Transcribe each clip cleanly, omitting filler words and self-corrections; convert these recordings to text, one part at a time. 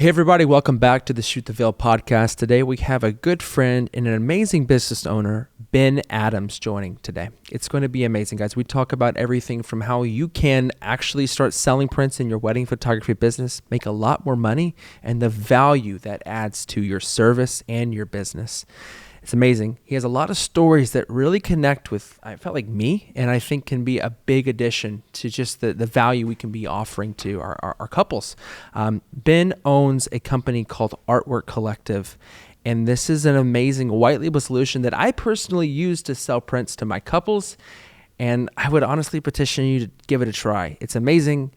Hey everybody, welcome back to the Shoot the Veil podcast. Today we have a good friend and an amazing business owner, Ben Adams, joining today. It's going to be amazing, guys. We talk about everything from how you can actually start selling prints in your wedding photography business, make a lot more money, and the value that adds to your service and your business. It's amazing. He has a lot of stories that really connect with, I felt like me, and I think can be a big addition to just the value we can be offering to our couples. Ben owns a company called Artwork Collective, and this is an amazing white label solution that I personally use to sell prints to my couples, and I would honestly petition you to give it a try. It's amazing.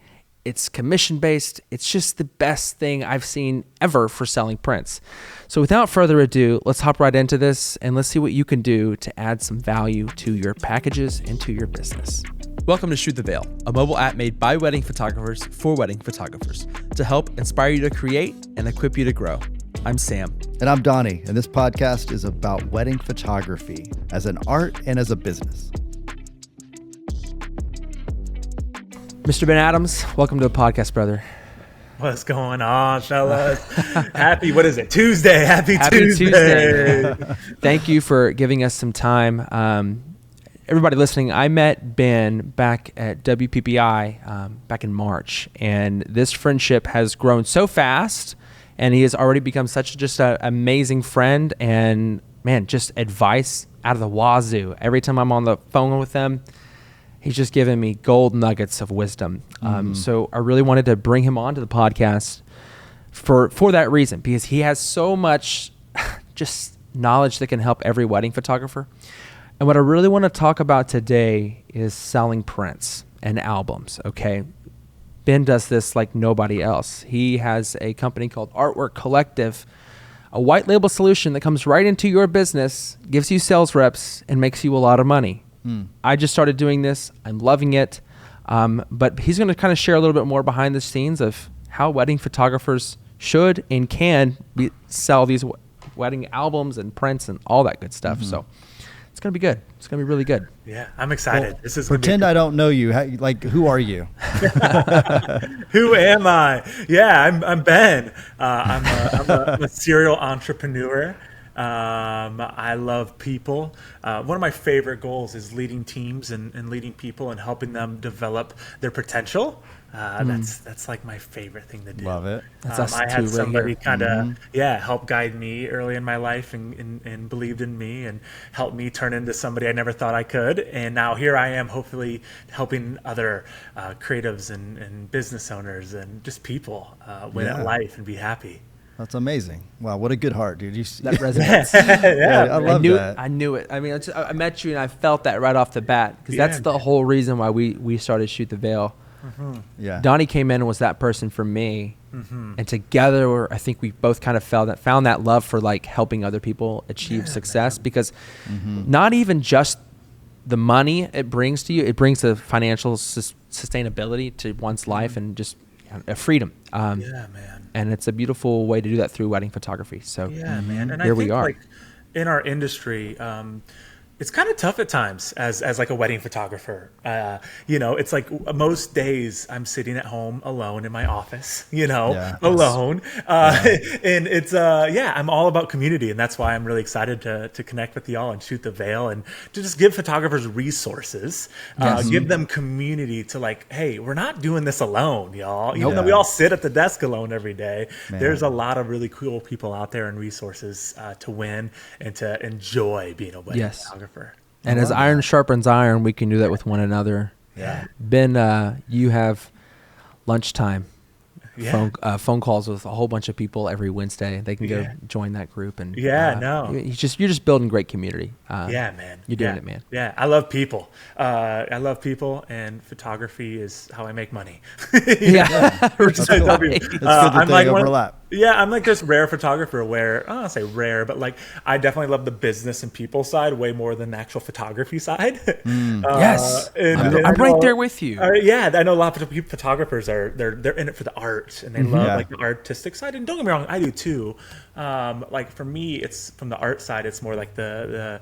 It's commission-based. It's just the best thing I've seen ever for selling prints. So without further ado, let's hop right into this and let's see what you can do to add some value to your packages and to your business. Welcome to Shoot the Veil, a mobile app made by wedding photographers for wedding photographers to help inspire you to create and equip you to grow. I'm Sam. And I'm Donnie, and this podcast is about wedding photography as an art and as a business. Mr. Ben Adams, welcome to the podcast, brother. What's going on, fellas? Happy Tuesday. Happy Tuesday. Thank you for giving us some time. Everybody listening, I met Ben back at WPPI back in March, and this friendship has grown so fast, and he has already become such just an amazing friend, and man, just advice out of the wazoo. Every time I'm on the phone with him, he's just given me gold nuggets of wisdom. So I really wanted to bring him on to the podcast for that reason, because he has so much just knowledge that can help every wedding photographer. And what I really want to talk about today is selling prints and albums, okay? Ben does this like nobody else. He has a company called Artwork Collective, a white label solution that comes right into your business, gives you sales reps, and makes you a lot of money. I just started doing this. I'm loving it. But he's going to kind of share a little bit more behind the scenes of how wedding photographers should and can sell these wedding albums and prints and all that good stuff. So it's going to be good. It's going to be really good. Yeah, I'm excited. Well, this is pretend I don't know you. Who are you? Who am I? Yeah, I'm Ben. I'm a serial entrepreneur. I love people. One of my favorite goals is leading teams and leading people and helping them develop their potential. That's like my favorite thing to do. Love it. That's us I too, had somebody right kind of help guide me early in my life and believed in me and helped me turn into somebody I never thought I could. And now here I am, hopefully helping other creatives and business owners and just people win at life and be happy. That's amazing. Wow, what a good heart, dude. That resonates. I love that. I knew it. I mean, I met you and I felt that right off the bat, because that's the whole reason why we started Shoot the Veil. Yeah. Donnie came in and was that person for me. And together, I think we both kind of found that love for like helping other people achieve success, because not even just the money it brings to you, it brings the financial sustainability to one's life and just a freedom. And it's a beautiful way to do that through wedding photography. So man. And here I think we are. like in our industry, it's kind of tough at times as like a wedding photographer. It's like most days I'm sitting at home alone in my office, alone. And it's, I'm all about community. And that's why I'm really excited to connect with y'all and Shoot the Veil and to just give photographers resources, give them community to like, hey, we're not doing this alone, y'all. Even though we all sit at the desk alone every day, there's a lot of really cool people out there and resources to win and to enjoy being a wedding photographer. And as iron sharpens iron, we can do that with one another. Yeah. Ben, you have lunchtime phone calls with a whole bunch of people every Wednesday. They can go join that group, and you're just building great community. Man, you're doing it, man. Yeah, I love people. And photography is how I make money. That's cool. It's good that they overlap. I'm like this rare photographer where, I don't say rare, but like I definitely love the business and people side way more than the actual photography side. Yes, I'm right there with you. I know a lot of photographers they're in it for the art and they love like the artistic side. And don't get me wrong, I do too. Like for me, it's from the art side. It's more like the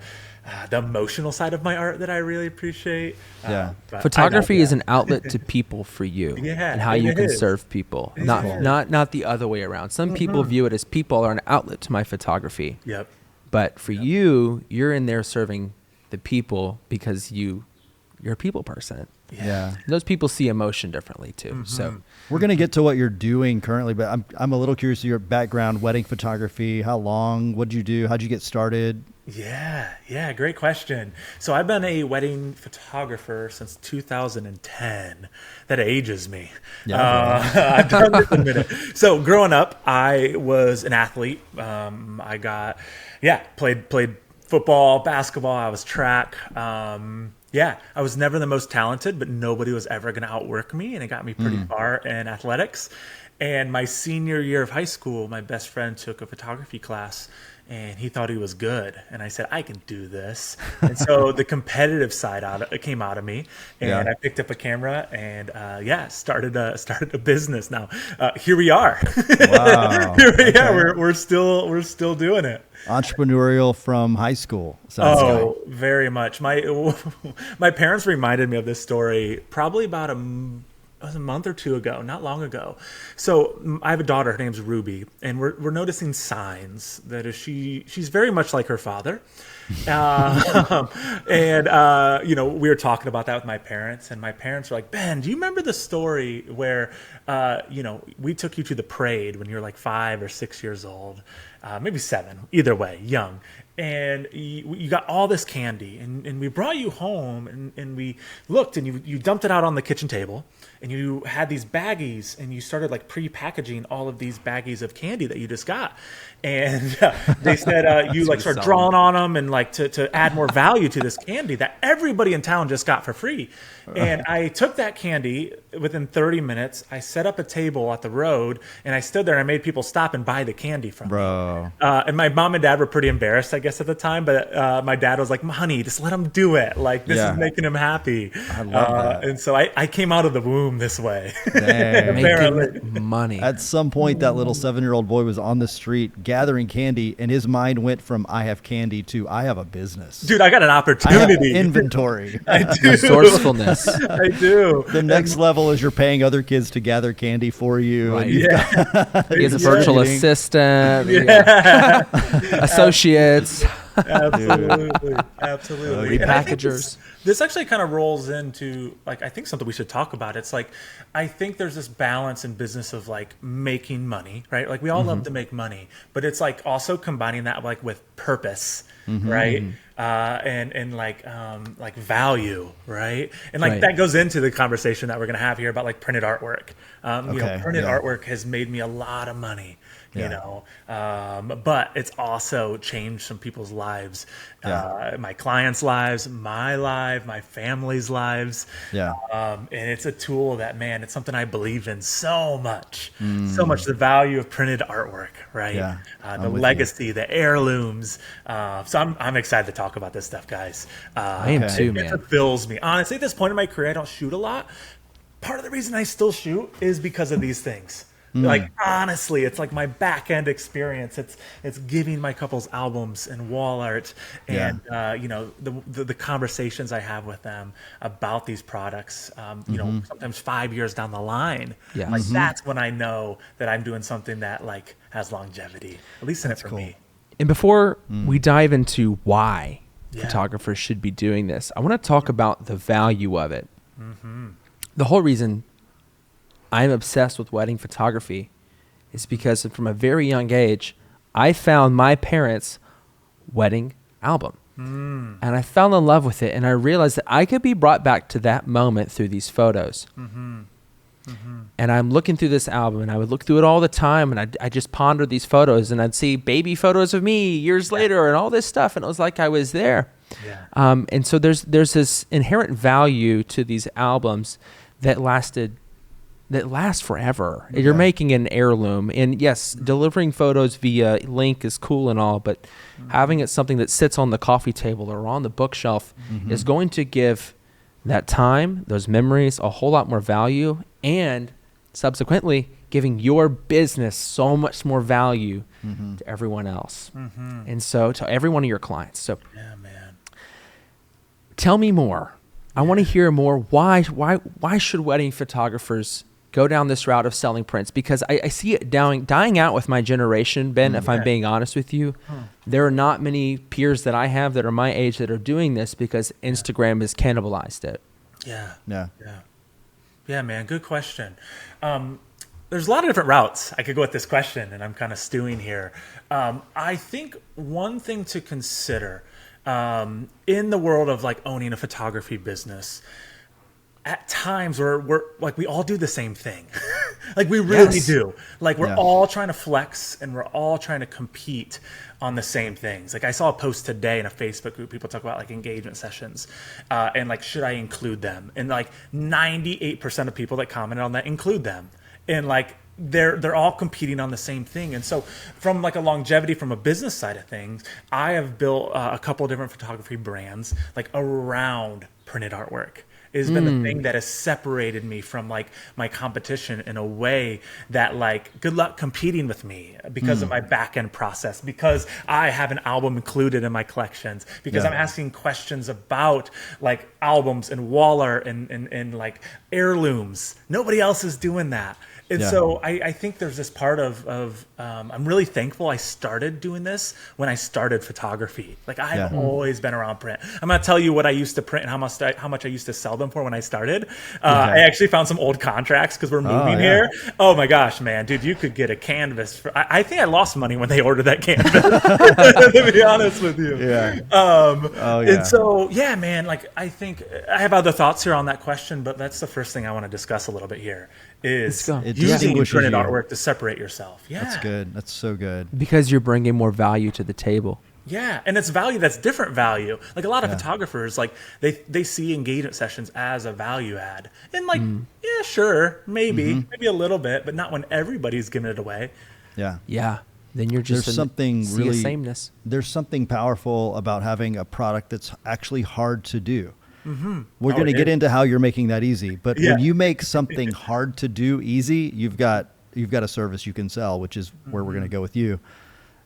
the emotional side of my art that I really appreciate. But photography is an outlet to people for you, and how you can serve people, not the other way around. Some people view it as people are an outlet to my photography. Yep. But for you, you're in there serving the people because you're a people person. Yeah. Those people see emotion differently too. So we're going to get to what you're doing currently, but I'm a little curious of your background, wedding photography. How long? What did you do? How'd you get started? Yeah, great question. So I've been a wedding photographer since 2010. That ages me. I've done this a minute. So growing up, I was an athlete. Played football, basketball. I was track. I was never the most talented, but nobody was ever going to outwork me, and it got me pretty far in athletics. And my senior year of high school, my best friend took a photography class, and he thought he was good. And I said, I can do this. And so the competitive side came out of me, and I picked up a camera and started a business. Now here we are. Wow. We're still doing it. Entrepreneurial from high school. Very much. My parents reminded me of this story probably about a month or two ago, not long ago. So I have a daughter, her name's Ruby, and we're noticing signs that she's very much like her father. We were talking about that with my parents, and my parents were like, Ben, do you remember the story where, we took you to the parade when you were like 5 or 6 years old, maybe 7, either way, young. And you got all this candy, and we brought you home, and we looked, and you dumped it out on the kitchen table, and you had these baggies, and you started like pre-packaging all of these baggies of candy that you just got. And they said you like start drawing on them and like to add more value to this candy that everybody in town just got for free. And I took that candy within 30 minutes. I set up a table at the road, and I stood there and I made people stop and buy the candy from me. And my mom and dad were pretty embarrassed, I guess, at the time. But my dad was like, honey, just let him do it. Like, this is making him happy. I love that. And so I came out of the womb this way. Making money. At some point, that little 7-year-old boy was on the street gathering candy, and his mind went from I have candy to I have a business. Dude, I got an I opportunity. have inventory. I do. Resourcefulness. I do. The next level is you're paying other kids to gather candy for you. Right. And He has a virtual assistant, associates. Absolutely. Repackagers. This actually kind of rolls into like, I think something we should talk about. It's like, I think there's this balance in business of like making money, right? Like we all love to make money, but it's like also combining that like with purpose, right? And like value, right? And like that goes into the conversation that we're going to have here about like printed artwork. Printed artwork has made me a lot of money. But it's also changed some people's lives, my clients' lives, my life, my family's lives. And it's a tool that, man, it's something I believe in so much, the value of printed artwork, right? The legacy, the heirlooms. So I'm excited to talk about this stuff, guys. I am too, man. It fulfills me. Honestly, at this point in my career, I don't shoot a lot. Part of the reason I still shoot is because of these things. Like, honestly, it's like my back end experience. It's giving my couples albums and wall art and, the conversations I have with them about these products, sometimes 5 years down the line. Like that's when I know that I'm doing something that like has longevity, at least in it for me. And before we dive into why photographers should be doing this, I want to talk about the value of it. The whole reason I'm obsessed with wedding photography is because from a very young age, I found my parents' wedding album. And I fell in love with it, and I realized that I could be brought back to that moment through these photos. And I'm looking through this album, and I would look through it all the time, and I just pondered these photos, and I'd see baby photos of me years later and all this stuff, and it was like I was there. And so there's this inherent value to these albums that lasts forever. You're making an heirloom. And yes, delivering photos via link is cool and all, but having it something that sits on the coffee table or on the bookshelf is going to give that time, those memories, a whole lot more value, and subsequently giving your business so much more value to everyone else. And so to every one of your clients. So tell me more. I want to hear more. Why should wedding photographers go down this route of selling prints? Because I see it dying out with my generation, Ben, if I'm being honest with you. There are not many peers that I have that are my age that are doing this because Instagram has cannibalized it. Yeah, man. Good question. There's a lot of different routes I could go with this question, and I'm kind of stewing here. I think one thing to consider in the world of like owning a photography business, at times we're like, we all do the same thing. Like we really do. Like we're all trying to flex and we're all trying to compete on the same things. Like I saw a post today in a Facebook group, people talk about like engagement sessions and like, should I include them? And like 98% of people that commented on that include them. And like, they're all competing on the same thing. And so from like a longevity, from a business side of things, I have built a couple of different photography brands like around printed artwork. It has been the thing that has separated me from like my competition in a way that like, good luck competing with me because of my back end process, because I have an album included in my collections, because I'm asking questions about like albums and wall art and like heirlooms. Nobody else is doing that. And so I think there's this part of I'm really thankful I started doing this when I started photography. Like I've always been around print. I'm going to tell you what I used to print and how much I used to sell them for when I started. I actually found some old contracts because we're moving here. Oh my gosh, man, dude, you could get a canvas. I think I lost money when they ordered that canvas, to be honest with you. And so, yeah, man, like I think I have other thoughts here on that question, but that's the first thing I want to discuss a little bit here is using printed artwork to separate yourself. Yeah. That's good. That's so good. Because you're bringing more value to the table. Yeah, and it's value that's different value. Like a lot of photographers, like they see engagement sessions as a value add. And like, yeah, sure, maybe a little bit, but not when everybody's giving it away. Yeah. Then you're just really sameness. There's something powerful about having a product that's actually hard to do. We're going to get into how you're making that easy, but when you make something hard to do easy, you've got a service you can sell, which is where we're going to go with you.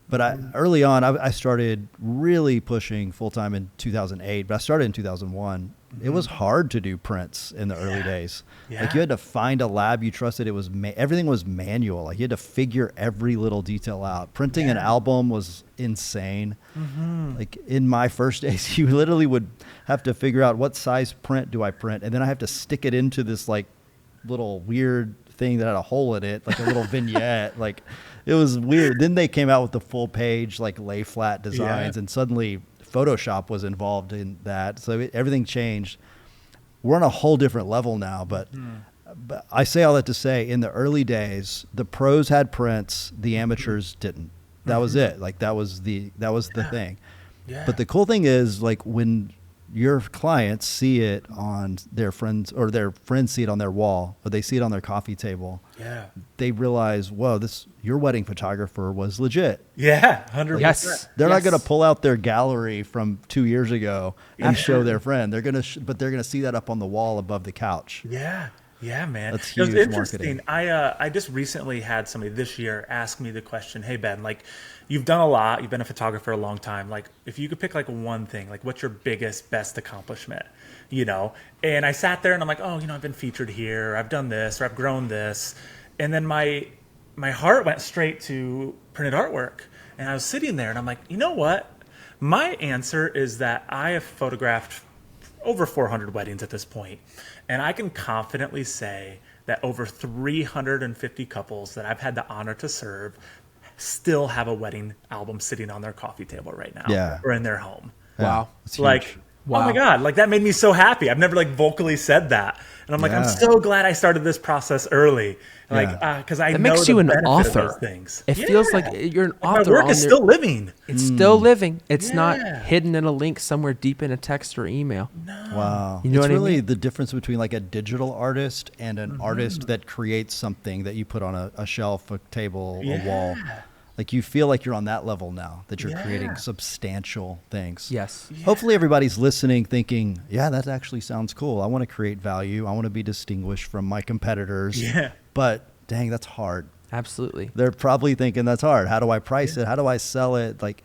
But early on, I started really pushing full time in 2008, but I started in 2001. It was hard to do prints in the early days. Like you had to find a lab you trusted. It was everything was manual. Like you had to figure every little detail out. Printing an album was insane. Like in my first days, you literally would have to figure out what size print do I print, and then I have to stick it into this like little weird thing that had a hole in it, like a little vignette. Like it was weird. Then they came out with the full page like lay flat designs, and suddenly Photoshop was involved in that. So everything changed. We're on a whole different level now, but I say all that to say in the early days, the pros had prints, the amateurs didn't. That was it. Like that was the thing. But the cool thing is like when your clients see it on their friends or their friends see it on their wall or they see it on their coffee table, they realize, whoa, your wedding photographer was legit. 100%. Yes. They're not going to pull out their gallery from 2 years ago and show their friend. They're going to, but they're going to see that up on the wall above the couch. Yeah, man. That's huge. It was interesting. I just recently had somebody this year ask me the question, hey, Ben, like you've done a lot. You've been a photographer a long time. Like if you could pick like one thing, like what's your biggest, best accomplishment, you know? And I sat there and I'm like, oh, you know, I've been featured here. I've done this or I've grown this. And then my heart went straight to printed artwork. And I was sitting there and I'm like, you know what? My answer is that I have photographed over 400 weddings at this point. And I can confidently say that over 350 couples that I've had the honor to serve still have a wedding album sitting on their coffee table right now or in their home. Wow. Like, oh my God, like that made me so happy. I've never like vocally said that. And I'm like, I'm so glad I started this process early. Like, because I know makes you an author. Of those things. It feels like you're an author. My work is still living. It's still living. It's not hidden in a link somewhere deep in a text or email. Wow. You know it's what really I mean? the difference between like a digital artist and an artist that creates something that you put on a shelf, a table, a wall. Like you feel like you're on that level now, that you're creating substantial things. Yes. Hopefully everybody's listening thinking, that actually sounds cool. I want to create value. I want to be distinguished from my competitors. But dang, that's hard. Absolutely. They're probably thinking that's hard. How do I price it? How do I sell it? Like,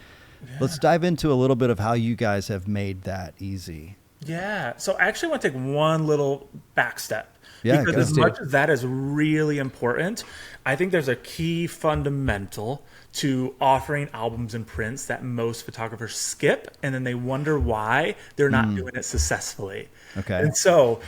let's dive into a little bit of how you guys have made that easy. Yeah. So I actually want to take one little back step. Yeah, because as much as that is really important, I think there's a key fundamental to offering albums and prints that most photographers skip, and then they wonder why they're not doing it successfully. Okay. And so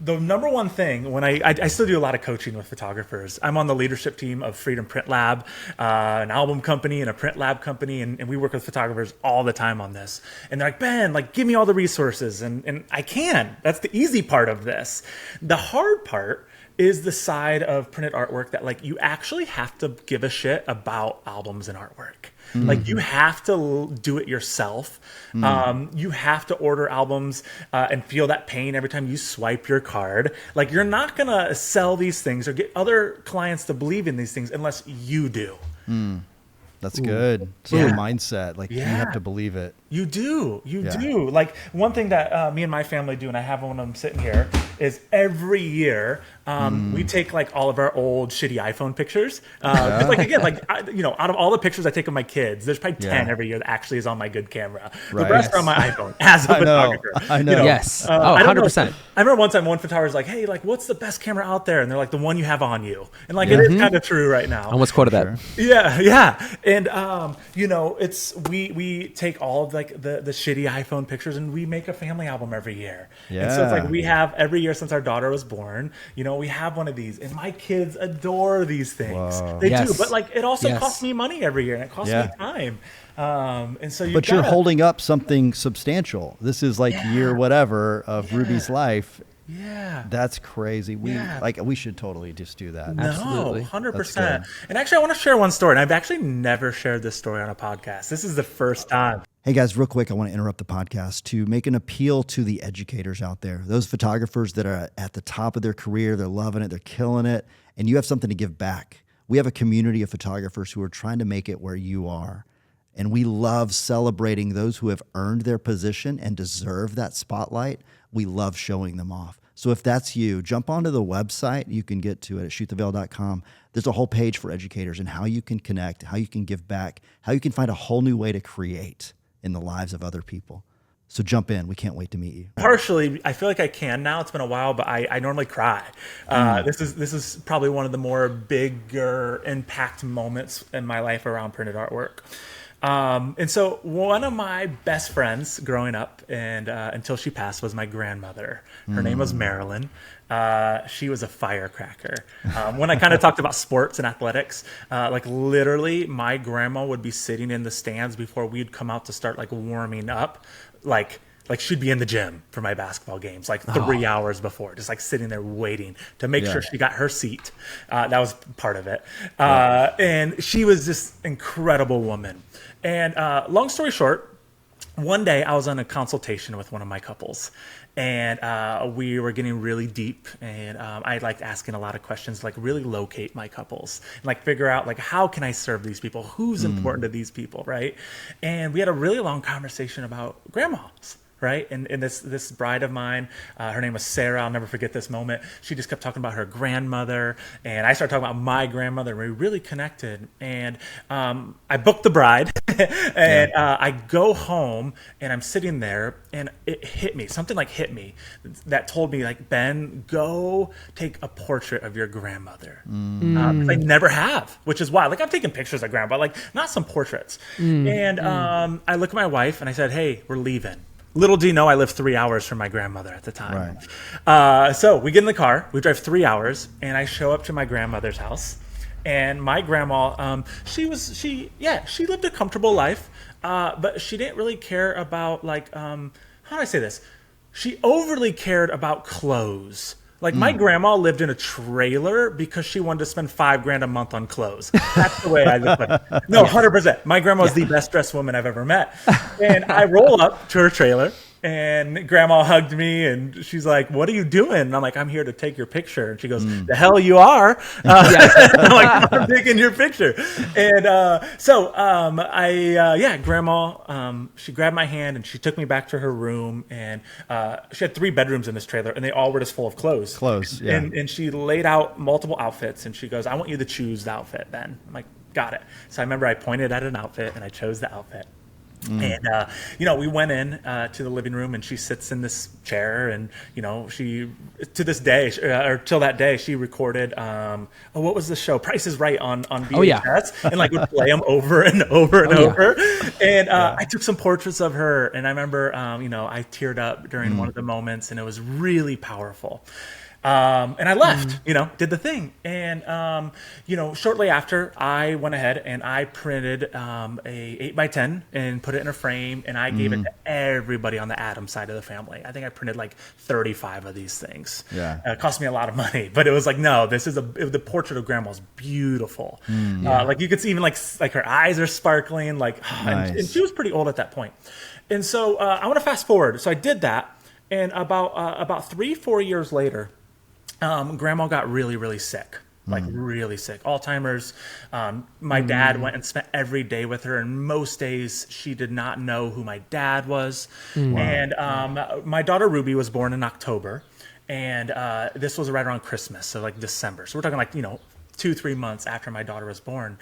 the number one thing when I still do a lot of coaching with photographers. I'm on the leadership team of Freedom Print Lab, an album company and a print lab company, and we work with photographers all the time on this. And they're like, Ben, like, give me all the resources, and I can. That's the easy part of this. The hard part is the side of printed artwork that, like, you actually have to give a shit about albums and artwork. Like, you have to do it yourself. You have to order albums and feel that pain every time you swipe your card. Like, you're not going to sell these things or get other clients to believe in these things unless you do. That's good. So the mindset, like you have to believe it. You do. You do. Like, one thing that me and my family do, and I have one of them sitting here, is every year we take like all of our old shitty iPhone pictures. Like, again, like, out of all the pictures I take of my kids, there's probably 10 every year that actually is on my good camera. The rest are on my iPhone as a photographer. I know. Yes. 100%. I remember one time one photographer's like, hey, like, what's the best camera out there? And they're like, the one you have on you. And like, it is kind of true right now. I almost quoted that. Yeah. And, it's, we take all of like the shitty iPhone pictures and we make a family album every year. And so it's like, we have every year since our daughter was born, we have one of these, and my kids adore these things. Whoa. They do. But like, it also costs me money every year, and it costs me time. And so you're holding up something substantial. This is like year whatever of Ruby's life. Yeah. That's crazy. We should totally just do that. Absolutely. 100%. And actually, I want to share one story. And I've actually never shared this story on a podcast. This is the first time. Hey guys, real quick, I want to interrupt the podcast to make an appeal to the educators out there, those photographers that are at the top of their career, they're loving it, they're killing it, and you have something to give back. We have a community of photographers who are trying to make it where you are. And we love celebrating those who have earned their position and deserve that spotlight. We love showing them off. So if that's you, jump onto the website. You can get to it at shoottheveil.com. There's a whole page for educators and how you can connect, how you can give back, how you can find a whole new way to create in the lives of other people. So jump in. We can't wait to meet you. Partially, I feel like I can now. It's been a while, but I normally cry. This is probably one of the more bigger impact moments in my life around printed artwork. And so one of my best friends growing up and until she passed was my grandmother. Her name was Marilyn. She was a firecracker. When I kind of talked about sports and athletics, like literally my grandma would be sitting in the stands before we'd come out to start like warming up. Like she'd be in the gym for my basketball games, like 3 hours before, just like sitting there waiting to make sure she got her seat. That was part of it. And she was this incredible woman. And long story short, one day I was on a consultation with one of my couples, and we were getting really deep, and I liked asking a lot of questions, like really locate my couples and like figure out like, how can I serve these people? Who's important to these people, right? And we had a really long conversation about grandmas. Right. And this bride of mine, her name was Sarah. I'll never forget this moment. She just kept talking about her grandmother. And I started talking about my grandmother. And we really connected. And I booked the bride. And I go home and I'm sitting there and it hit me. Something like hit me that told me, like, Ben, go take a portrait of your grandmother. Because I never have, which is why. Like, I've taken pictures of grandma, but like not some portraits. And I look at my wife and I said, hey, we're leaving. Little do you know, I lived 3 hours from my grandmother at the time. Right. So we get in the car, we drive 3 hours, and I show up to my grandmother's house. And my grandma, she lived a comfortable life, but she didn't really care about, like, how do I say this? She overly cared about clothes. Like, my grandma lived in a trailer because she wanted to spend $5,000 a month on clothes. That's the way I look at it. No, 100%. My grandma was the best dressed woman I've ever met. And I roll up to her trailer, and grandma hugged me, and she's like, what are you doing? And I'm like, I'm here to take your picture. And she goes, the hell you are. I'm like, I'm taking your picture. And grandma, she grabbed my hand and she took me back to her room, and she had 3 bedrooms in this trailer, and they all were just full of clothes. And she laid out multiple outfits, and she goes, I want you to choose the outfit, Ben. I'm like, got it. So I remember I pointed at an outfit and I chose the outfit. And, we went in to the living room, and she sits in this chair, and, she, to this day, or till that day, she recorded, what was the show? Price is Right on VHS, and like would play them over and over and over. And I took some portraits of her, and I remember, I teared up during one of the moments, and it was really powerful. And I left, did the thing. And, shortly after, I went ahead and I printed a 8x10 and put it in a frame, and I gave it to everybody on the Adams side of the family. I think I printed like 35 of these things. Yeah. It cost me a lot of money, but it was like, no, the portrait of Grandma is beautiful. Like you could see even like her eyes are sparkling, like, nice. and she was pretty old at that point. And so I want to fast forward. So I did that. And about 3-4 years later, Grandma got really, really sick, like really sick, Alzheimer's. My dad went and spent every day with her, and most days she did not know who my dad was. And my daughter Ruby was born in October, and this was right around Christmas, so like December. So we're talking like 2-3 months after my daughter was born.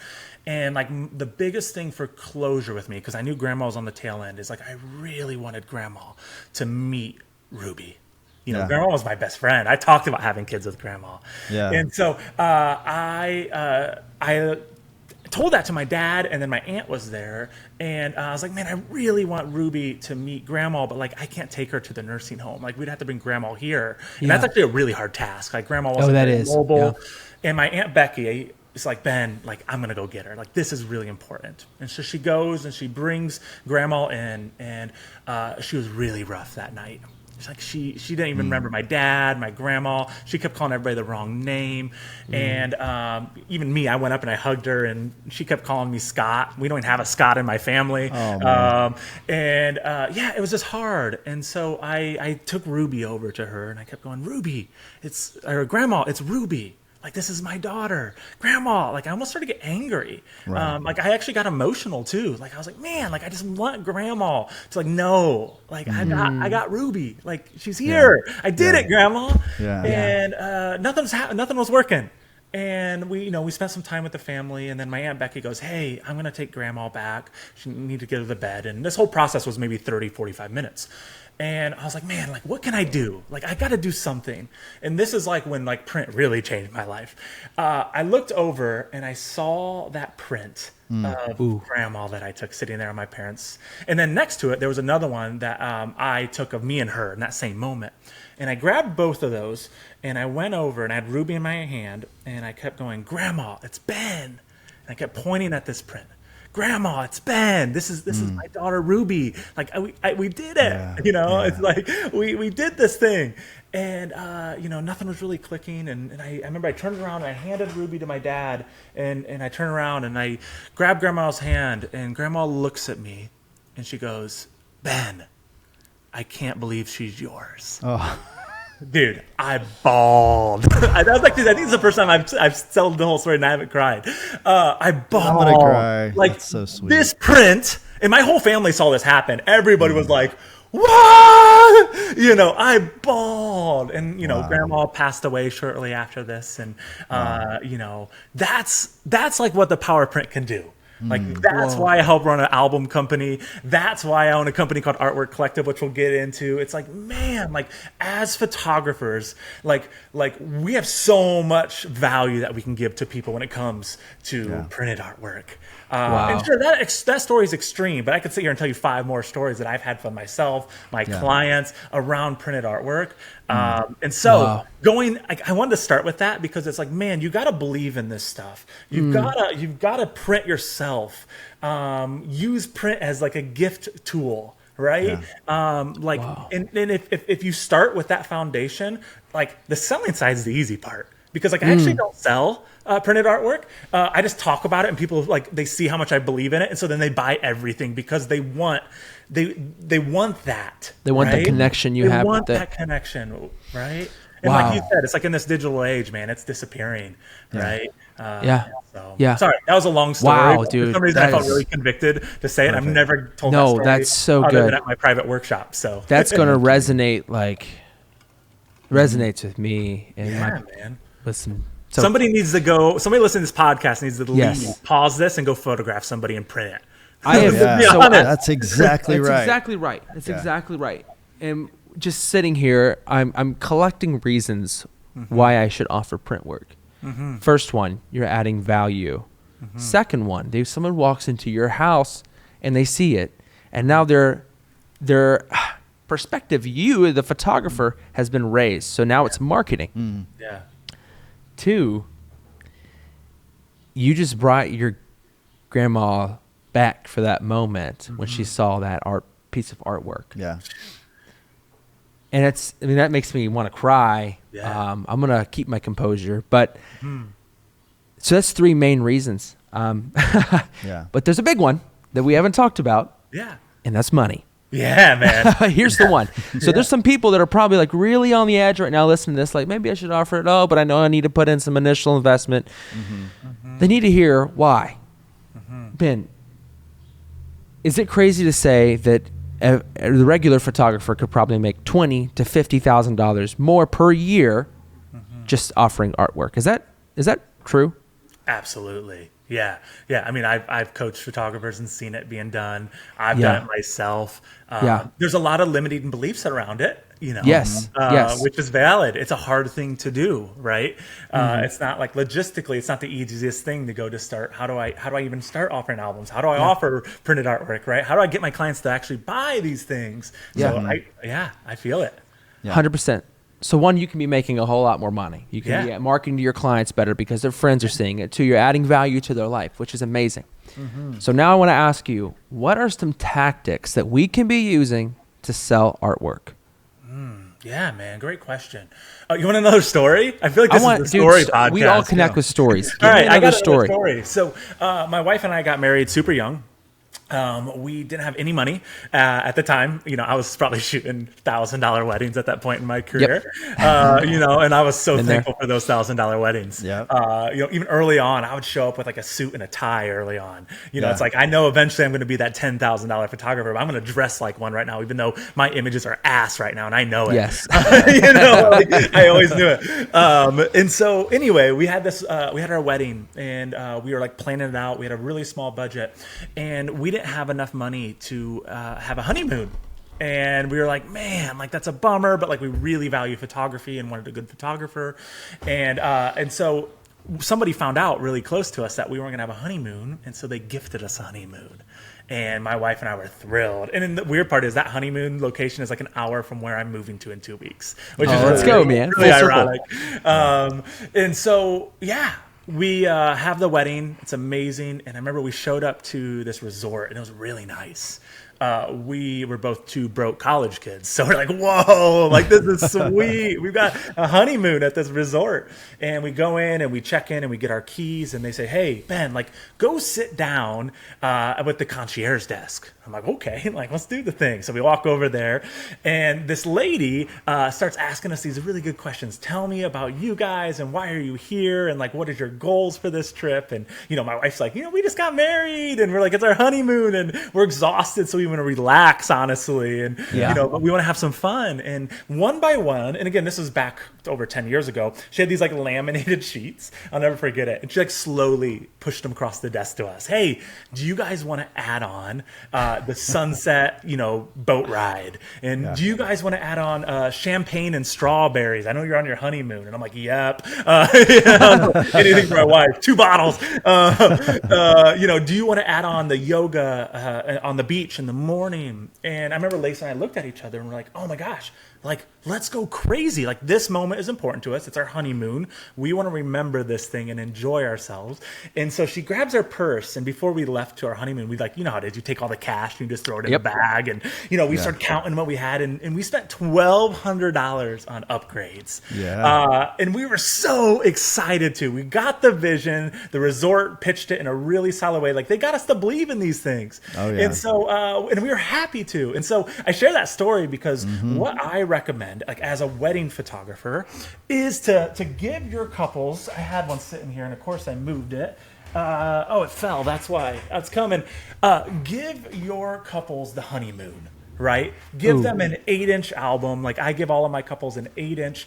And like the biggest thing for closure with me, because I knew Grandma was on the tail end, is like I really wanted Grandma to meet Ruby. Grandma was my best friend. I talked about having kids with Grandma. Yeah. And so I told that to my dad, and then my aunt was there. And I was like, man, I really want Ruby to meet Grandma, but like I can't take her to the nursing home. Like we'd have to bring Grandma here. And that's actually a really hard task. Like Grandma wasn't very mobile. Yeah. And my Aunt Becky is like, Ben, like I'm going to go get her. Like this is really important. And so she goes and she brings Grandma in, and she was really rough that night. It's like she didn't even remember my dad, my grandma. She kept calling everybody the wrong name. And even me, I went up and I hugged her, and she kept calling me Scott. We don't even have a Scott in my family. It was just hard. And so I took Ruby over to her, and I kept going, Ruby, Grandma, it's Ruby. Like, this is my daughter, Grandma. Like, I almost started to get angry. Right. Like, I actually got emotional too. Like, I was like, man, like, I just want Grandma to like, no, like, I got Ruby. Like, she's here. Yeah. I did it, Grandma. Yeah. And nothing was working. And we spent some time with the family, and then my Aunt Becky goes, hey, I'm going to take Grandma back. She need to get her to bed. And this whole process was maybe 30-45 minutes. And I was like, man, like, what can I do? Like, I got to do something. And this is like when like print really changed my life. I looked over and I saw that print of Grandma that I took sitting there on my parents. And then next to it, there was another one that I took of me and her in that same moment. And I grabbed both of those, and I went over and I had Ruby in my hand, and I kept going, Grandma, it's Ben. And I kept pointing at this print. Grandma, it's Ben. This is my daughter Ruby. Like we did it. It's like we did this thing, and nothing was really clicking. And I remember I turned around and I handed Ruby to my dad, and I turned around and I grabbed Grandma's hand, and Grandma looks at me, and she goes, Ben, I can't believe she's yours. Oh. Dude, I bawled. That was like, I think it's the first time I've told the whole story and I haven't cried. I bawled. I'm gonna cry. Like, that's so sweet. This print, and my whole family saw this happen. Everybody was like, "What?" I bawled, and Grandma passed away shortly after this, and that's like what the power of print can do. Like, that's why I help run an album company. That's why I own a company called Artwork Collective, which we'll get into. It's like, man, like, as photographers, like we have so much value that we can give to people when it comes to printed artwork. And sure, that story is extreme, but I could sit here and tell you 5 more stories that I've had from myself, my clients around printed artwork. And so I wanted to start with that because it's like, man, you got to believe in this stuff. You've got to print yourself. Use print as like a gift tool, right? And if you start with that foundation, like the selling side is the easy part. Because like I actually don't sell printed artwork. I just talk about it, and people like they see how much I believe in it, and so then they buy everything because they want that. They want the connection you have. They want that connection, right? And like you said, it's like in this digital age, man, it's disappearing, right? Sorry, that was a long story. Wow, dude. For some reason, I felt really convicted to say it. I've never told that story. That's so other good. Than at my private workshop. So that's going to resonates with me. And man. Listen. Somebody listening to this podcast needs to leave, pause this, and go photograph somebody and print it. I have. Yeah. So That's exactly right. That's exactly right. That's exactly right. And just sitting here, I'm collecting reasons why I should offer print work. First one, you're adding value. Second one, if someone walks into your house and they see it, and now their perspective, you, the photographer, has been raised. So now it's marketing. Yeah. Two, you just brought your grandma back for that moment when she saw that piece of artwork. Yeah. And that makes me want to cry. Yeah. I'm going to keep my composure. But so that's three main reasons. Yeah. But there's a big one that we haven't talked about. Yeah. And that's money. Yeah, man. Here's the one. So there's some people that are probably like really on the edge right now listening to this, like maybe I should offer it. Oh, but I know I need to put in some initial investment. They need to hear why. Ben, is it crazy to say that the regular photographer could probably make $20,000 to $50,000 more per year just offering artwork? Is that true? Absolutely. Yeah. Yeah. I mean, I've coached photographers and seen it being done. I've done it myself. There's a lot of limiting beliefs around it, Yes. Which is valid. It's a hard thing to do, right? It's not like logistically, it's not the easiest thing to go to start. How do I even start offering albums? How do I offer printed artwork, right? How do I get my clients to actually buy these things? So I feel it. 100%. So one, you can be making a whole lot more money. You can be marketing to your clients better because their friends are seeing it. Two, you're adding value to their life, which is amazing. So now I want to ask you, what are some tactics that we can be using to sell artwork? Yeah, man. Great question. You want another story? I feel like this is the story podcast. We all connect with stories. All right, I got another story. So my wife and I got married super young. We didn't have any money at the time. I was probably shooting $1,000 weddings at that point in my career. And I was so thankful for those $1,000 weddings. Even early on, I would show up with like a suit and a tie early on. It's like, I know eventually I'm going to be that $10,000 photographer, but I'm going to dress like one right now, even though my images are ass right now, and I know it. Yes. I always knew it. And so anyway, we had our wedding, and we were like planning it out. We had a really small budget, and we didn't have enough money to have a honeymoon. And we were like, man, like that's a bummer, but like we really value photography and wanted a good photographer. And so somebody found out really close to us that we weren't gonna have a honeymoon, and so they gifted us a honeymoon. And my wife and I were thrilled. And then the weird part is that honeymoon location is like an hour from where I'm moving to in 2 weeks, which is let's go, man. Really ironic. And so, we have the wedding. It's amazing. And I remember we showed up to this resort, and it was really nice. We were both two broke college kids. So we're like, whoa, like this is sweet. We've got a honeymoon at this resort. And we go in and we check in and we get our keys, and they say, hey, Ben, like go sit down with the concierge desk. I'm like, okay, like let's do the thing. So we walk over there, and this lady starts asking us these really good questions. Tell me about you guys, and why are you here, and like what is your goals for this trip? And my wife's like, we just got married, and we're like, it's our honeymoon, and we're exhausted, so we want to relax, honestly, and but we want to have some fun. And one by one, and again, this was back over 10 years ago, she had these like laminated sheets. I'll never forget it. And she like slowly pushed them across the desk to us. Hey, do you guys want to add on the sunset, boat ride? And do you guys want to add on champagne and strawberries? I know you're on your honeymoon. And I'm like, yep. Anything for my wife. 2 bottles. Do you want to add on the yoga on the beach in the morning? And I remember Lacey and I looked at each other and we're like, oh my gosh, like, let's go crazy. Like, this moment is important to us. It's our honeymoon. We want to remember this thing and enjoy ourselves. And so she grabs her purse, and before we left to our honeymoon, we like, how it is. You take all the cash and you just throw it in the bag. And, we started counting what we had, and we spent $1,200 on upgrades. And we were so excited to. We got the vision. The resort pitched it in a really solid way. Like, they got us to believe in these things. And so, and we were happy to. And so I share that story because what I recommend, like as a wedding photographer, is to give your couples. I had one sitting here, and of course I moved it. It fell. That's why. That's coming. Give your couples the honeymoon. right? Give them an 8-inch album. Like I give all of my couples an 8-inch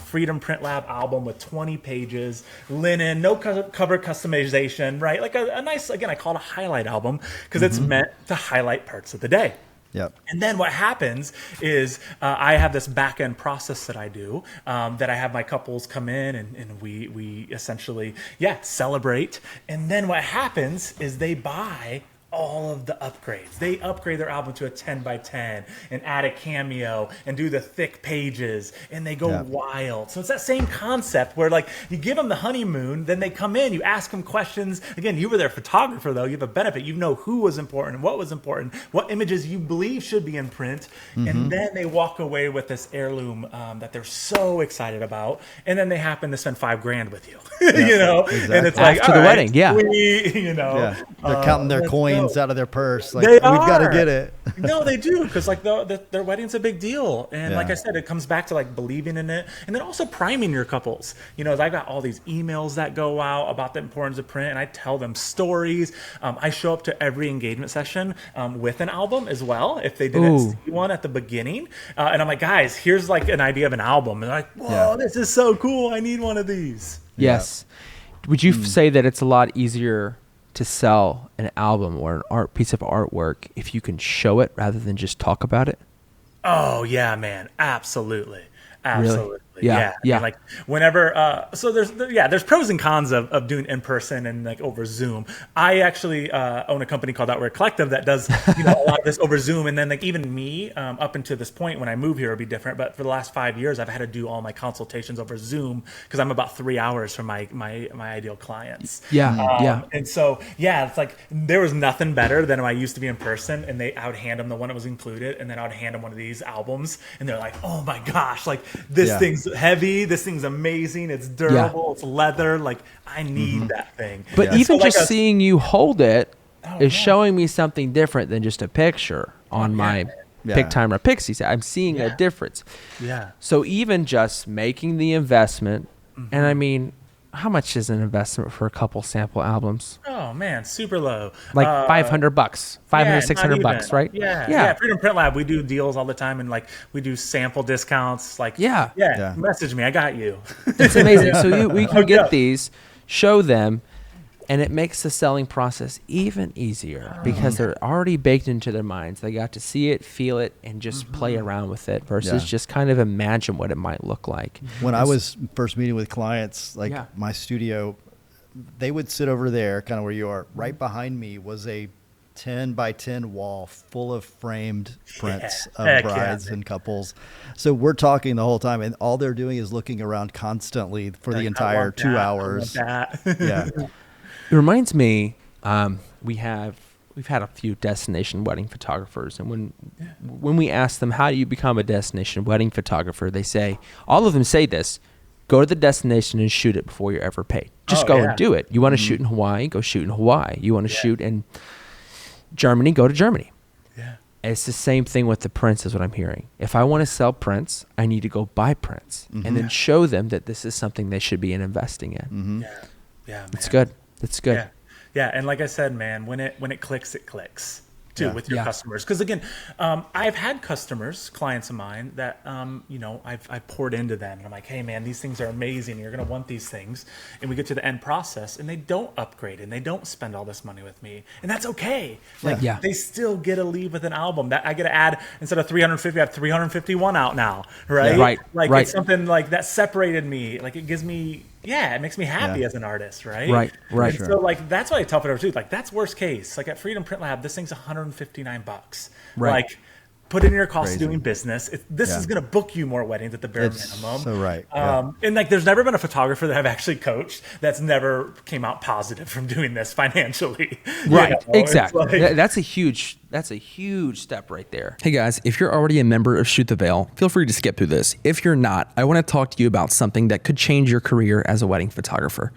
Freedom Print Lab album with 20 pages, linen, no cover customization, right? Like a nice, again, I call it a highlight album because it's meant to highlight parts of the day. Yep. And then what happens is I have this back end process that I do that I have my couples come in and we essentially, celebrate. And then what happens is they buy all of the upgrades. They upgrade their album to a 10 by 10 and add a cameo and do the thick pages and they go wild. So it's that same concept where like you give them the honeymoon, then they come in, you ask them questions. Again, you were their photographer though, you have a benefit. You know who was important, what was important, what images you believe should be in print. And then they walk away with this heirloom that they're so excited about. And then they happen to spend $5,000 with you, you know? Exactly. And it's like, after the wedding, they're counting their coins out of their purse. Like, They we've got to are. get it. No, they do, because like their wedding's a big deal, and like I said, it comes back to like believing in it, and then also priming your couples. You know, I got all these emails that go out about the importance of print, and I tell them stories. I show up to every engagement session with an album as well, if they didn't see one at the beginning, and I'm like, guys, here's like an idea of an album, and they're like, whoa, this is so cool. I need one of these. Yes. Would you say that it's a lot easier to sell an album or an piece of artwork if you can show it rather than just talk about it? Oh yeah, man, absolutely. Really? Yeah. I mean, like whenever, so there's pros and cons of doing in person and like over Zoom. I actually own a company called Outwear Collective that does a lot of this over Zoom. And then like even me, up until this point, when I move here, it'll be different. But for the last 5 years, I've had to do all my consultations over Zoom because I'm about 3 hours from my ideal clients. And so it's like there was nothing better than when I used to be in person and I would hand them the one that was included, and then I would hand them one of these albums, and they're like, oh my gosh, like this thing's heavy, this thing's amazing, it's durable, it's leather, like I need that thing. But even so just seeing you hold it is showing me something different than just a picture on my Pic-Timer Pixie. I'm seeing a difference. So even just making the investment, and I mean, how much is an investment for a couple sample albums? Oh man, super low. Like $500, $500, $600, right? Yeah. Freedom Print Lab, we do deals all the time, and like we do sample discounts. Like, message me, I got you. It's amazing. So we can get these, show them, and it makes the selling process even easier because they're already baked into their minds. They got to see it, feel it, and just play around with it versus just kind of imagine what it might look like. When I was first meeting with clients, like my studio, they would sit over there, kind of where you are. Right behind me was a 10 by 10 wall full of framed prints of brides and couples. So we're talking the whole time, and all they're doing is looking around constantly for the entire 2 hours. It reminds me, we've had a few destination wedding photographers, and when we ask them how do you become a destination wedding photographer, they say, all of them say this: go to the destination and shoot it before you're ever paid. Just go and do it. You want to shoot in Hawaii, go shoot in Hawaii. You want to shoot in Germany, go to Germany. It's the same thing with the prints, is what I'm hearing. If I want to sell prints, I need to go buy prints and then show them that this is something they should be investing in. Man. It's good. It's good. Yeah, and like I said, man, when it clicks, it clicks too with your customers. Because again, I've had customers, clients of mine that I've poured into them, and I'm like, hey man, these things are amazing. You're gonna want these things, and we get to the end process, and they don't upgrade, and they don't spend all this money with me, and that's okay. Like they still get to leave with an album that I get to add. Instead of 350, I have 351 out now, right? It's something like that separated me. Like it gives me. Yeah, it makes me happy as an artist, right? Right. So like that's why I tell people too. Like that's worst case. Like at Freedom Print Lab, this thing's $159. Right. Like put it in your cost of doing business. This is going to book you more weddings at the bare minimum. So right. And like there's never been a photographer that I've actually coached that's never came out positive from doing this financially. Right. Exactly. Like, that's a huge step right there. Hey guys, if you're already a member of Shoot the Veil, feel free to skip through this. If you're not, I want to talk to you about something that could change your career as a wedding photographer.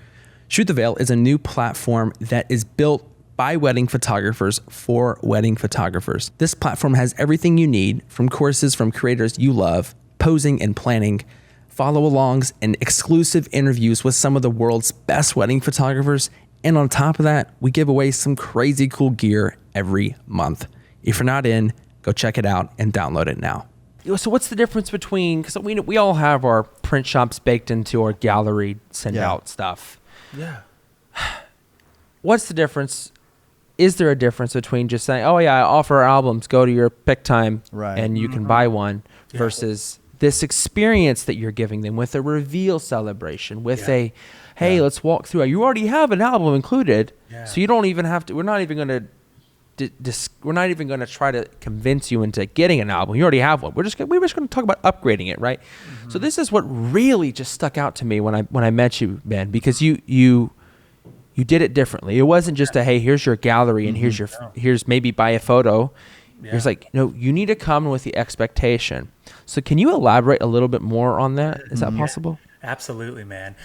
Shoot the Veil is a new platform that is built by wedding photographers for wedding photographers. This platform has everything you need, from courses from creators you love, posing and planning, follow-alongs, and exclusive interviews with some of the world's best wedding photographers. And on top of that, we give away some crazy cool gear every month. If you're not in, Go check it out and download it now. So what's the difference between, because we all have our print shops baked into our gallery send out stuff. Yeah. What's the difference? Is there a difference between just saying, oh yeah, I offer albums, go to your pick time and you can buy one, versus this experience that you're giving them with a reveal celebration, with a, hey, let's walk through. You already have an album included, so you don't even have to, we're not even going to try to convince you into getting an album. You already have one. We're just going to talk about upgrading it, right? Mm-hmm. So this is what really just stuck out to me when I met you, Ben, because you did it differently. It wasn't just a, hey, here's your gallery and here's maybe buy a photo. Yeah. It's like, no, you need to come with the expectation. So can you elaborate a little bit more on that? Is that possible? Absolutely, man.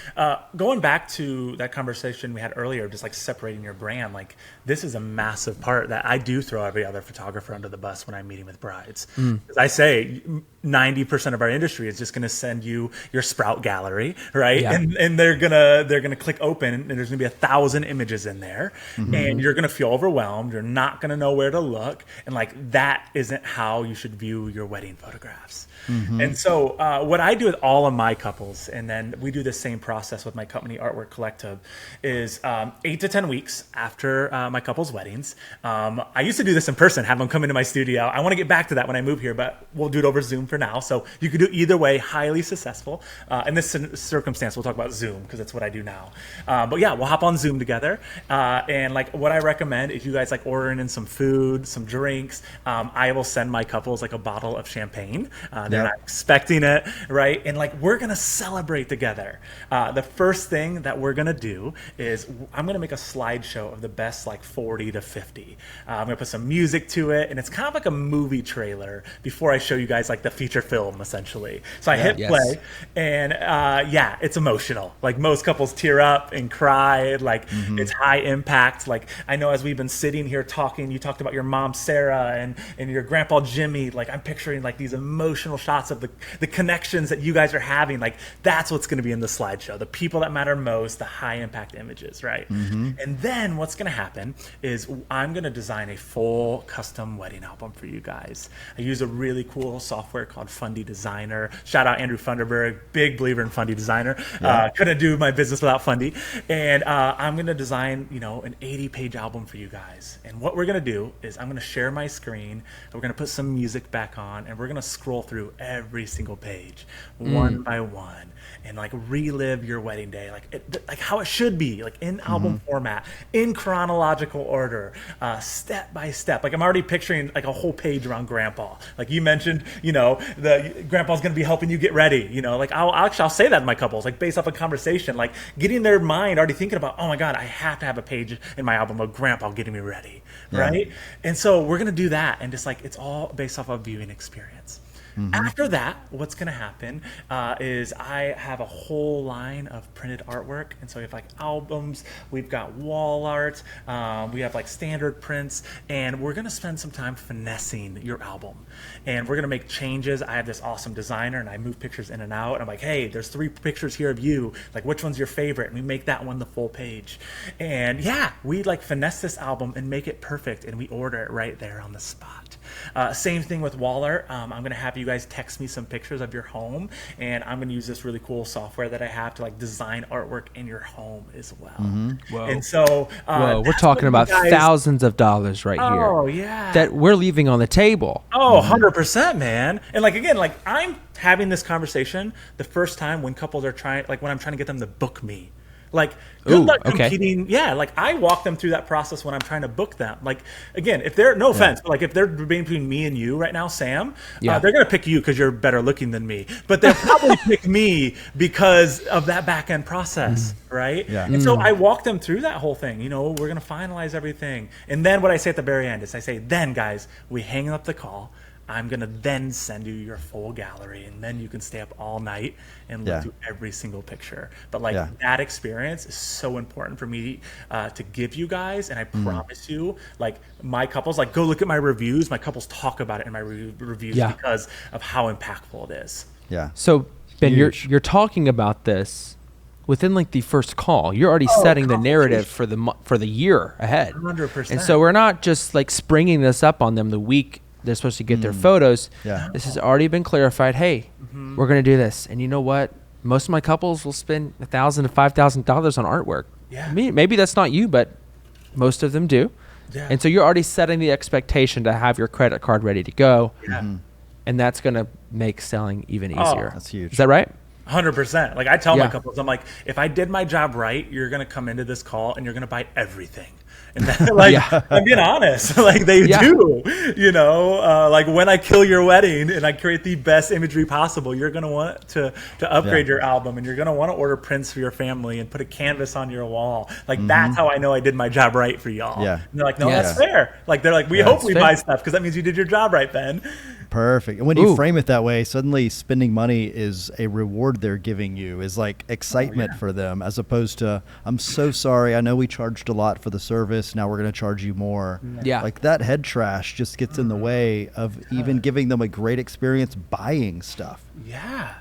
Going back to that conversation we had earlier, just like separating your brand, like this is a massive part that I do throw every other photographer under the bus when I'm meeting with brides. As I say, 90% of our industry is just going to send you your Sprout gallery, right? Yeah. And they're gonna click open, and there's gonna be 1,000 images in there, and you're gonna feel overwhelmed. You're not gonna know where to look, and like that isn't how you should view your wedding photographs. And so what I do with all of my couples, and then we do the same process with my company Artwork Collective, is 8 to 10 weeks after my couple's weddings. I used to do this in person, have them come into my studio. I want to get back to that when I move here, but we'll do it over Zoom for now. So you could do either way, highly successful. In this circumstance, we'll talk about Zoom because that's what I do now. But yeah, we'll hop on Zoom together. And like what I recommend, if you guys like ordering in some food, some drinks, I will send my couples like a bottle of champagne. They're not expecting it, right? And like we're gonna celebrate together. The first thing that we're gonna do is I'm gonna make a slideshow of the best like 40 to 50. I'm gonna put some music to it, and it's kind of like a movie trailer before I show you guys like the feature film, essentially. So I hit play, and it's emotional. Like most couples tear up and cry. Like it's high impact. Like I know as we've been sitting here talking, you talked about your mom Sarah and your grandpa Jimmy. Like I'm picturing like these emotional shots of the connections that you guys are having. Like that's what's going to be in the slideshow, the people that matter most, the high impact images, right? And then what's going to happen is I'm going to design a full custom wedding album for you guys. I use a really cool software called Fundy Designer. Shout out Andrew Funderburg, big believer in Fundy Designer. Couldn't do my business without Fundy. And I'm going to design, an 80-page album for you guys. And what we're going to do is I'm going to share my screen. We're going to put some music back on, and we're going to scroll through every single page one by one and like relive your wedding day, like how it should be, like in album format, in chronological order, step by step. Like I'm already picturing like a whole page around grandpa. Like you mentioned, the grandpa's going to be helping you get ready, like I'll say that to my couples, like based off a conversation, like getting their mind already thinking about, oh my God, I have to have a page in my album of grandpa getting me ready. Right. And so we're going to do that. And just like, it's all based off of viewing experience. After that, what's going to happen is I have a whole line of printed artwork. And so we have like albums, we've got wall art, we have like standard prints, and we're going to spend some time finessing your album. And we're going to make changes. I have this awesome designer, and I move pictures in and out. And I'm like, hey, there's 3 pictures here of you. Like, which one's your favorite? And we make that one the full page. And yeah, we like finesse this album and make it perfect. And we order it right there on the spot. Same thing with wall art. I'm going to have you guys text me some pictures of your home, and I'm going to use this really cool software that I have to like design artwork in your home as well. Whoa. And so we're talking about thousands of dollars right here. Oh yeah, that we're leaving on the table. Oh, 100%, man. And like again, like I'm having this conversation the first time when couples are trying, like when I'm trying to get them to book me. Like, good luck competing. Yeah, like I walk them through that process when I'm trying to book them. Like, again, if they're, no offense, but like if they're between me and you right now, Sam, they're going to pick you because you're better looking than me. But they'll probably pick me because of that back end process, right? Yeah. And so I walk them through that whole thing. We're going to finalize everything. And then what I say at the very end is I say, then guys, we hang up the call. I'm going to then send you your full gallery, and then you can stay up all night and look through every single picture. But like that experience is so important for me to give you guys. And I promise you, like my couples, like go look at my reviews. My couples talk about it in my reviews because of how impactful it is. Yeah. So Ben, you're talking about this within like the first call. You're already setting the narrative for the year ahead. 100%. And so we're not just like springing this up on them the week they're supposed to get their photos. Yeah. This has already been clarified. Hey, we're going to do this. And you know what? Most of my couples will spend $1,000 to $5,000 on artwork. Yeah. Maybe that's not you, but most of them do. Yeah. And so you're already setting the expectation to have your credit card ready to go. Yeah. And that's going to make selling even easier. That's huge. Is that right? 100%. Like I tell Yeah. my couples, I'm like, if I did my job right, you're going to come into this call and you're going to buy everything. And that, like, Yeah. I'm being honest, like they Yeah. do, you know, like when I kill your wedding and I create the best imagery possible, you're going to want to upgrade your album, and you're going to want to order prints for your family and put a canvas on your wall. Like that's how I know I did my job right for y'all. Yeah. And they're like, no, Yes. that's fair. Like they're like, we hope That's we fair. buy stuff because that means you did your job right, Ben. Perfect. And when you Ooh. frame it that way, suddenly spending money is a reward they're giving you, is like excitement for them, as opposed to, I'm so sorry, I know we charged a lot for the service, now we're going to charge you more. Yeah. Like that head trash just gets in the way of even giving them a great experience buying stuff. Yeah.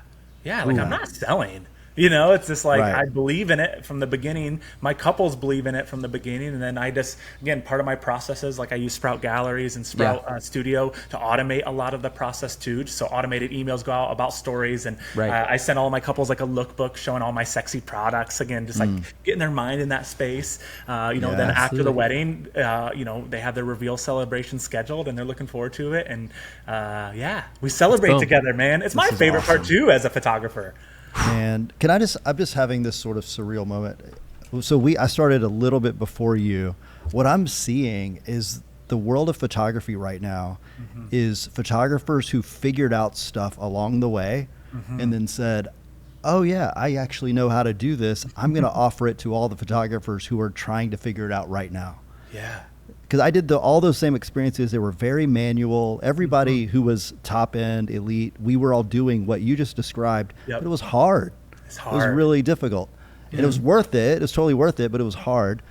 Yeah. Like I'm not selling. You know, it's just like Right. I believe in it from the beginning. My couples believe in it from the beginning. And then I just, again, part of my processes, like I use Sprout Galleries and Sprout Studio to automate a lot of the process too. So automated emails go out about stories. And Right. I send all my couples like a lookbook showing all my sexy products. Again, just like getting their mind in that space. You know, Yeah, then after the absolutely. wedding, you know, they have their reveal celebration scheduled and they're looking forward to it. And yeah, we celebrate Boom. together, man. It's my is favorite part awesome. too as a photographer. And I'm just having this sort of surreal moment. So I started a little bit before you. What I'm seeing is the world of photography right now is photographers who figured out stuff along the way and then said, oh yeah, I actually know how to do this. I'm going to offer it to all the photographers who are trying to figure it out right now. Yeah. Because I did all those same experiences. They were very manual. Everybody who was top end, elite, we were all doing what you just described. Yep. But it was hard. It's It was hard. really difficult. And it was worth it. It was totally worth it, but it was hard.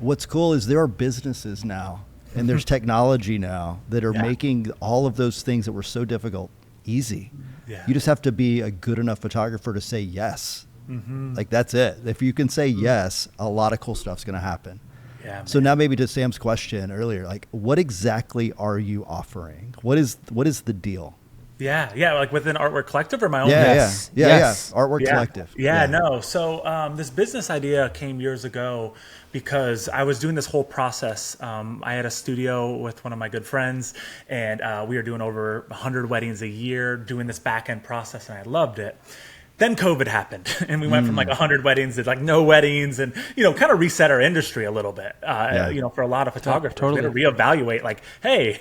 What's cool is there are businesses now and there's technology now that are Yeah. making all of those things that were so difficult easy. Yeah. You just have to be a good enough photographer to say yes. Like that's it. If you can say yes, a lot of cool stuff's going to happen. Yeah. So now maybe to Sam's question earlier, like what exactly are you offering? What is the deal? Yeah. Like within Artwork Collective or my own Yeah, business? Yes. Artwork Collective. Yeah, no. So this business idea came years ago because I was doing this whole process. I had a studio with one of my good friends, and we were doing over 100 weddings a year, doing this back end process, and I loved it. Then COVID happened, and we went from like 100 weddings to like no weddings, and you know, kind of reset our industry a little bit. You know, for a lot of photographers, totally. we had to reevaluate. Like, hey,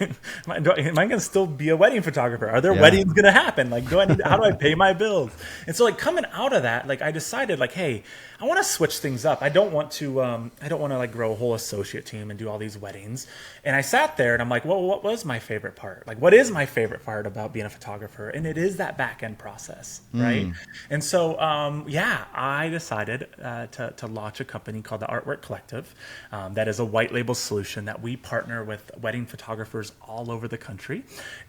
am I going to still be a wedding photographer? Are there Yeah. weddings going to happen? Like, how do I pay my bills? And so, like coming out of that, like I decided, like, hey, I want to switch things up. I don't want to like grow a whole associate team and do all these weddings. And I sat there and I'm like, well, what was my favorite part? Like, what is my favorite part about being a photographer? And it is that back end process, right? And so, I decided to launch a company called the Artwork Collective. That is a white label solution that we partner with wedding photographers all over the country.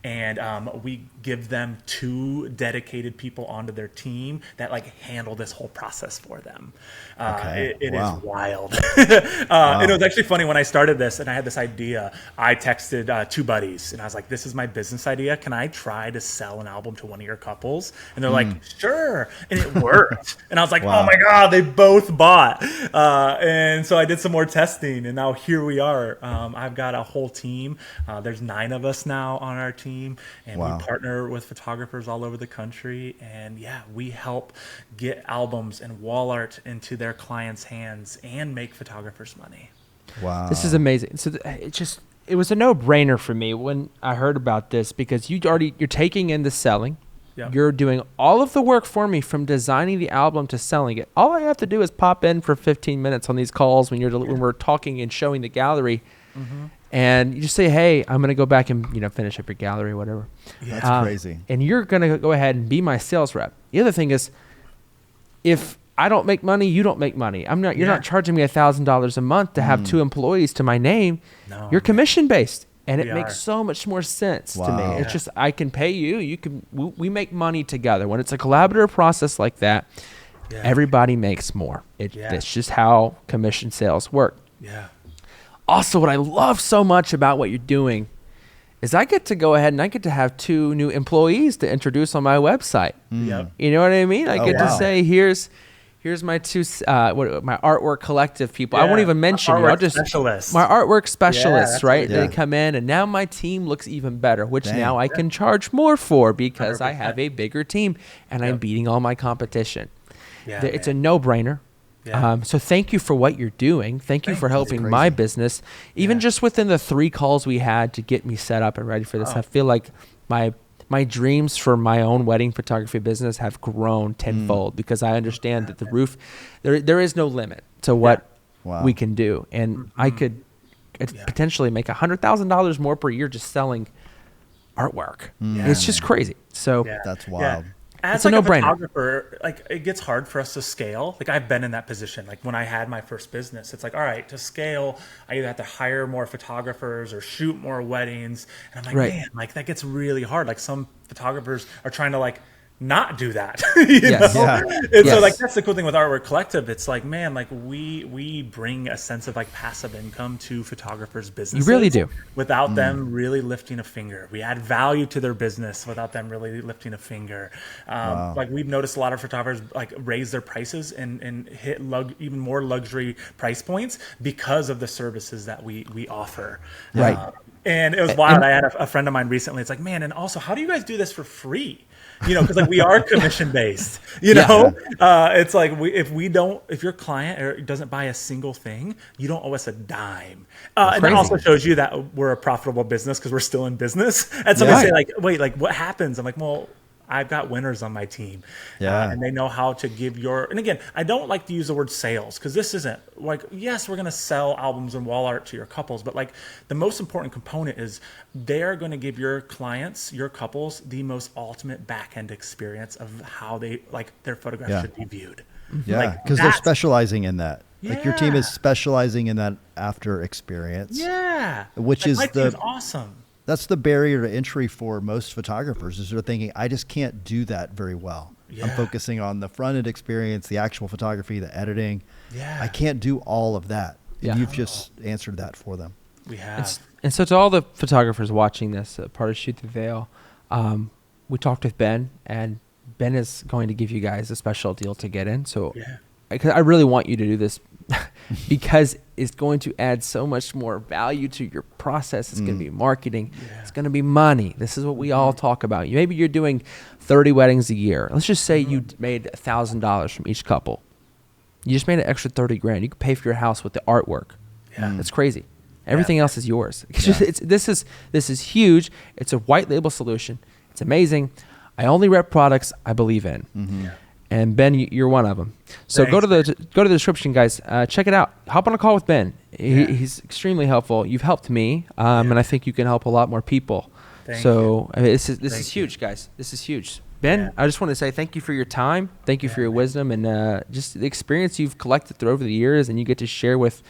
And we give them 2 dedicated people onto their team that like handle this whole process for them. Okay. It Wow. is wild. And it was actually funny when I started this and I had this idea. I texted 2 buddies and I was like, this is my business idea. Can I try to sell an album to one of your couples? And they're like, sure. And it worked. And I was like, Wow. oh my God, they both bought. And so I did some more testing and now here we are. I've got a whole team. There's 9 of us now on our team, and Wow. we partner with photographers all over the country. And yeah, we help get albums and wall art into their clients' hands and make photographers money. Wow. This is amazing. So it was a no-brainer for me when I heard about this, because you're taking in the selling. Yeah. You're doing all of the work for me, from designing the album to selling it. All I have to do is pop in for 15 minutes on these calls when we're talking and showing the gallery. And you just say, hey, I'm going to go back and finish up your gallery or whatever. That's crazy. And you're going to go ahead and be my sales rep. The other thing is, if I don't make money, you don't make money. You're not charging me $1,000 a month to have 2 employees to my name. No. You're commission based, and it We makes are. so much more sense to Wow. me. It's Yeah. just, I can pay you. We make money together. When it's a collaborative process like that, Yeah. everybody makes more. Yeah. It's just how commission sales work. Yeah. Also, what I love so much about what you're doing is I get to go ahead and I get to have 2 new employees to introduce on my website. Yep. You know what I mean? I get to wow. say, here's my 2 my artwork collective people. I won't even mention you. I'll just specialists. my artwork specialists, that's right? what we They do. come in, and now my team looks even better, which Dang. now I can charge more for because I 100%. have a bigger team and I'm beating all my competition. Yeah, It's a man. no-brainer. Yeah. So thank you for what you're doing. Thank you for helping crazy. my business. Even Yeah. just within the 3 calls we had to get me set up and ready for this, I feel like my dreams for my own wedding photography business have grown tenfold because I understand that the roof, there is no limit to what Wow. we can do, and I could potentially make $100,000 more per year just selling artwork. It's just crazy. So Yeah. That's Yeah. wild. As It's a like no-brainer. photographer, like it gets hard for us to scale. Like I've been in that position. Like when I had my first business, it's like, all right, to scale, I either have to hire more photographers or shoot more weddings. And I'm like, Right. man, like that gets really hard. Like some photographers are trying to like not do that. you Yes. know? Yeah. And Yes. so like that's the cool thing with Artwork Collective. It's like, man, like we bring a sense of like passive income to photographers' businesses. really do. Without them really lifting a finger. We add value to their business without them really lifting a finger. Like we've noticed a lot of photographers like raise their prices and hit even more luxury price points because of the services that we offer. Right. And it was wild. I had a friend of mine recently. It's like, man, and also, how do you guys do this for free? You know, because like we are commission based. You know, it's like if your client doesn't buy a single thing, you don't owe us a dime. And that crazy. also shows you that we're a profitable business because we're still in business. And somebody say like, wait, like what happens? I'm like, well, I've got winners on my team. Yeah. And they know how to give and again, I don't like to use the word sales because this isn't like, yes, we're going to sell albums and wall art to your couples, but like the most important component is they're going to give your clients, your couples, the most ultimate back end experience of how they like their photographs Yeah. should be viewed. Yeah, Like, because they're that's- specializing in that. Like your team is Yeah. specializing in that after experience. Yeah. Which Like, is my the- team's awesome. That's the barrier to entry for most photographers is they're thinking, I just can't do that very well. I'm Yeah. focusing on the front end experience, the actual photography, the editing. Yeah. I can't do all of that. And Yeah. you've just answered that for them. We have. And so to all the photographers watching this, part of Shoot the Veil, we talked with Ben, and Ben is going to give you guys a special deal to get in. So Yeah. I really want you to do this because it's going to add so much more value to your process. It's going to be marketing. Yeah. It's going to be money. This is what we all talk about. Maybe you're doing 30 weddings a year. Let's just say you made $1,000 from each couple. You just made an extra 30 grand. You could pay for your house with the artwork. Yeah. That's crazy. Everything else is yours. This is huge. It's a white label solution. It's amazing. I only rep products I believe in. Yeah. And Ben, you're one of them. So go to the description, guys. Check it out. Hop on a call with Ben. He's extremely helpful. You've helped me, and I think you can help a lot more people. Thank so I mean, this is Thank you. huge, guys. This is huge. Ben, Yeah. I just want to say thank you for your time. Thank you for your wisdom and just the experience you've collected through over the years, and you get to share with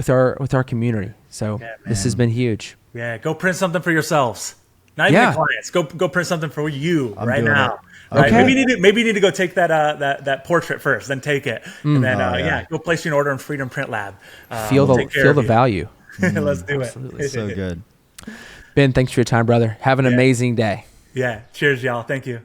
our community. So Yeah, this has been huge. Yeah, go print something for yourselves. Not even Yeah. the clients. Go print something for you I'm right doing now. it. Right? Okay. Maybe you need to go take that portrait first, then take it, and then Oh, yeah. go place your order in Freedom Print Lab. Feel we'll take care the of you. value. Let's do Absolutely. it. So good. Ben, thanks for your time, brother. Have an amazing day. Yeah. Cheers, y'all. Thank you.